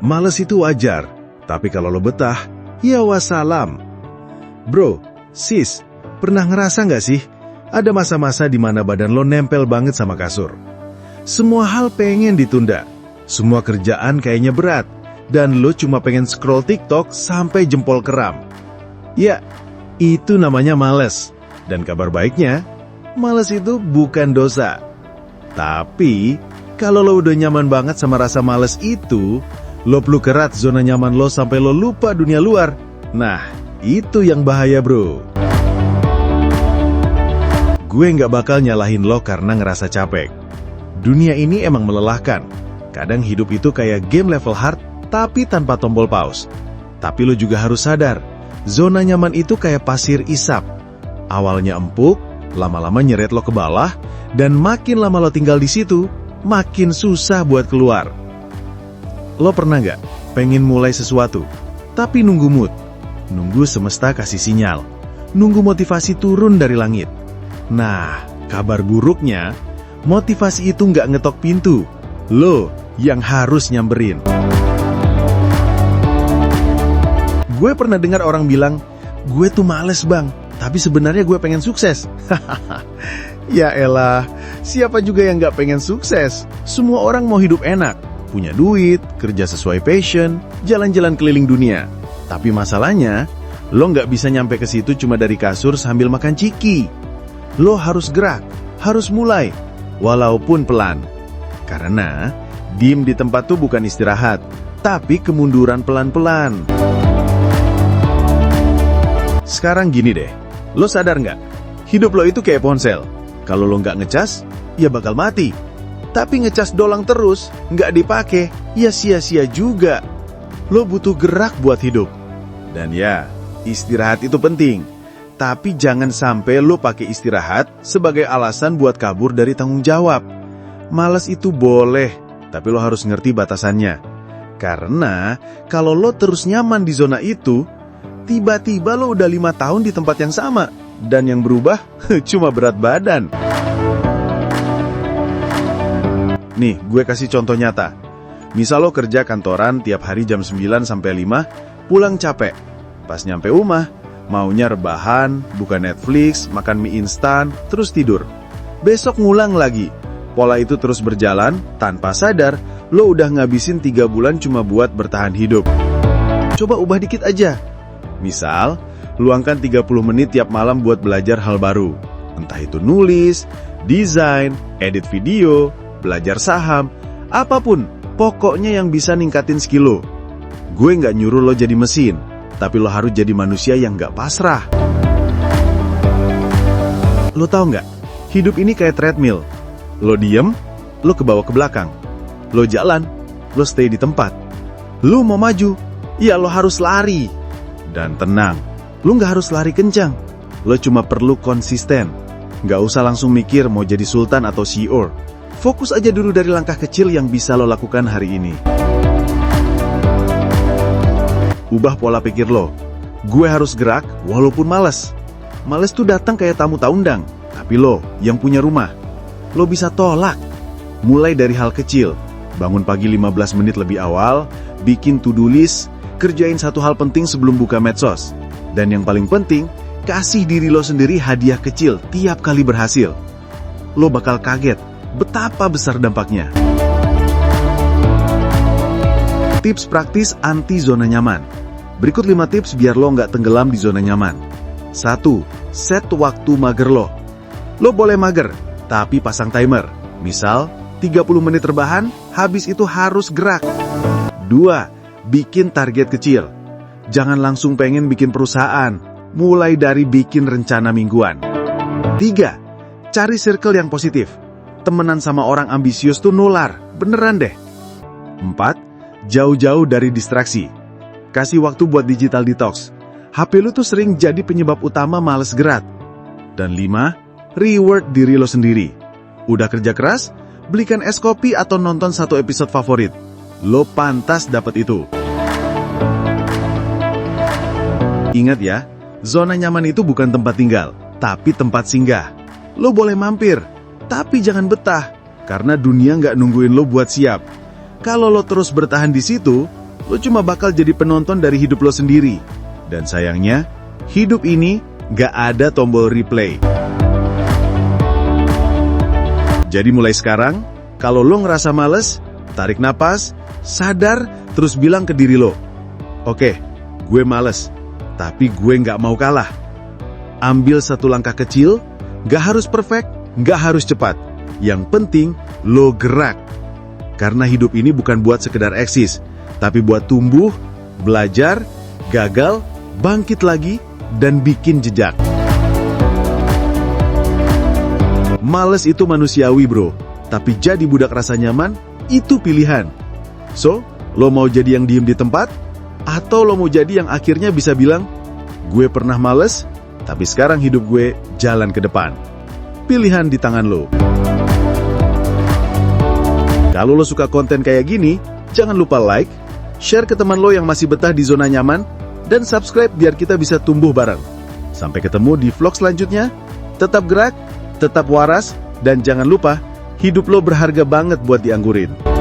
Males itu wajar, tapi kalau lo betah, ya wassalam. Bro, sis, pernah ngerasa nggak sih? Ada masa-masa di mana badan lo nempel banget sama kasur. Semua hal pengen ditunda, semua kerjaan kayaknya berat, dan lo cuma pengen scroll TikTok sampai jempol kram. Ya, itu namanya males. Dan kabar baiknya, males itu bukan dosa. Tapi, kalau lo udah nyaman banget sama rasa males itu, lo peluk erat zona nyaman lo sampai lo lupa dunia luar. Nah, itu yang bahaya, bro. Gue nggak bakal nyalahin lo karena ngerasa capek. Dunia ini emang melelahkan. Kadang hidup itu kayak game level hard, tapi tanpa tombol pause. Tapi lo juga harus sadar, zona nyaman itu kayak pasir isap. Awalnya empuk, lama-lama nyeret lo ke bawah, dan makin lama lo tinggal di situ, makin susah buat keluar. Lo pernah nggak pengen mulai sesuatu, tapi nunggu mood, nunggu semesta kasih sinyal, nunggu motivasi turun dari langit? Nah, kabar buruknya, motivasi itu nggak ngetok pintu, lo yang harus nyamperin. Gue pernah dengar orang bilang, gue tuh males bang, tapi sebenarnya gue pengen sukses. Ya elah, siapa juga yang nggak pengen sukses? Semua orang mau hidup enak, punya duit, kerja sesuai passion, jalan-jalan keliling dunia. Tapi masalahnya, lo nggak bisa nyampe ke situ cuma dari kasur sambil makan ciki. Lo harus gerak, harus mulai, walaupun pelan. Karena, diem di tempat tuh bukan istirahat, tapi kemunduran pelan-pelan. Sekarang gini deh, lo sadar nggak? Hidup lo itu kayak ponsel. Kalau lo nggak ngecas, ya bakal mati. Tapi ngecas dolang terus, nggak dipakai, ya sia-sia juga. Lo butuh gerak buat hidup. Dan ya, istirahat itu penting. Tapi jangan sampai lo pakai istirahat sebagai alasan buat kabur dari tanggung jawab. Malas itu boleh, tapi lo harus ngerti batasannya. Karena kalau lo terus nyaman di zona itu, tiba-tiba lo udah 5 tahun di tempat yang sama. Dan yang berubah cuma berat badan. Nih, gue kasih contoh nyata. Misal lo kerja kantoran tiap hari jam 9 sampai 5, pulang capek. Pas nyampe rumah, maunya rebahan, buka Netflix, makan mie instan, terus tidur. Besok ngulang lagi. Pola itu terus berjalan, tanpa sadar, lo udah ngabisin 3 bulan cuma buat bertahan hidup. Coba ubah dikit aja. Misal, luangkan 30 menit tiap malam buat belajar hal baru. Entah itu nulis, desain, edit video, belajar saham, apapun, pokoknya yang bisa ningkatin skill lo. Gue nggak nyuruh lo jadi mesin, tapi lo harus jadi manusia yang nggak pasrah. Lo tahu nggak? Hidup ini kayak treadmill. Lo diem, lo ke bawah ke belakang. Lo jalan, lo stay di tempat. Lo mau maju, ya lo harus lari. Dan tenang, lo nggak harus lari kencang. Lo cuma perlu konsisten. Nggak usah langsung mikir mau jadi sultan atau CEO. Fokus aja dulu dari langkah kecil yang bisa lo lakukan hari ini. Ubah pola pikir lo. Gue harus gerak walaupun malas. Malas tuh datang kayak tamu tak undang. Tapi lo yang punya rumah, lo bisa tolak. Mulai dari hal kecil. Bangun pagi 15 menit lebih awal, bikin to-do list, kerjain satu hal penting sebelum buka medsos. Dan yang paling penting, kasih diri lo sendiri hadiah kecil tiap kali berhasil. Lo bakal kaget betapa besar dampaknya. Tips praktis anti zona nyaman. Berikut 5 tips biar lo nggak tenggelam di zona nyaman. 1. Set waktu mager lo. Lo boleh mager, tapi pasang timer. Misal, 30 menit rebahan, habis itu harus gerak. 2. Bikin target kecil. Jangan langsung pengen bikin perusahaan. Mulai dari bikin rencana mingguan. 3. Cari circle yang positif. Temenan sama orang ambisius tuh nular. Beneran deh. 4. Jauh-jauh dari distraksi. Kasih waktu buat digital detox. HP lu tuh sering jadi penyebab utama males gerak. Dan 5. Reward diri lo sendiri. Udah kerja keras? Belikan es kopi atau nonton satu episode favorit. Lo pantas dapat itu. Ingat ya, zona nyaman itu bukan tempat tinggal, tapi tempat singgah. Lo boleh mampir, tapi jangan betah, karena dunia nggak nungguin lo buat siap. Kalau lo terus bertahan di situ, lo cuma bakal jadi penonton dari hidup lo sendiri. Dan sayangnya, hidup ini gak ada tombol replay. Jadi mulai sekarang, kalau lo ngerasa males, tarik napas, sadar, terus bilang ke diri lo, "Oke, gue males, tapi gue gak mau kalah." Ambil satu langkah kecil, gak harus perfect, gak harus cepat. Yang penting, lo gerak. Karena hidup ini bukan buat sekedar eksis, tapi buat tumbuh, belajar, gagal, bangkit lagi, dan bikin jejak. Males itu manusiawi bro, tapi jadi budak rasa nyaman, itu pilihan. So, lo mau jadi yang diem di tempat? Atau lo mau jadi yang akhirnya bisa bilang, "Gue pernah males, tapi sekarang hidup gue jalan ke depan." Pilihan di tangan lo. Kalau lo suka konten kayak gini, jangan lupa like, share ke teman lo yang masih betah di zona nyaman, dan subscribe biar kita bisa tumbuh bareng. Sampai ketemu di vlog selanjutnya. Tetap gerak, tetap waras, dan jangan lupa, hidup lo berharga banget buat dianggurin.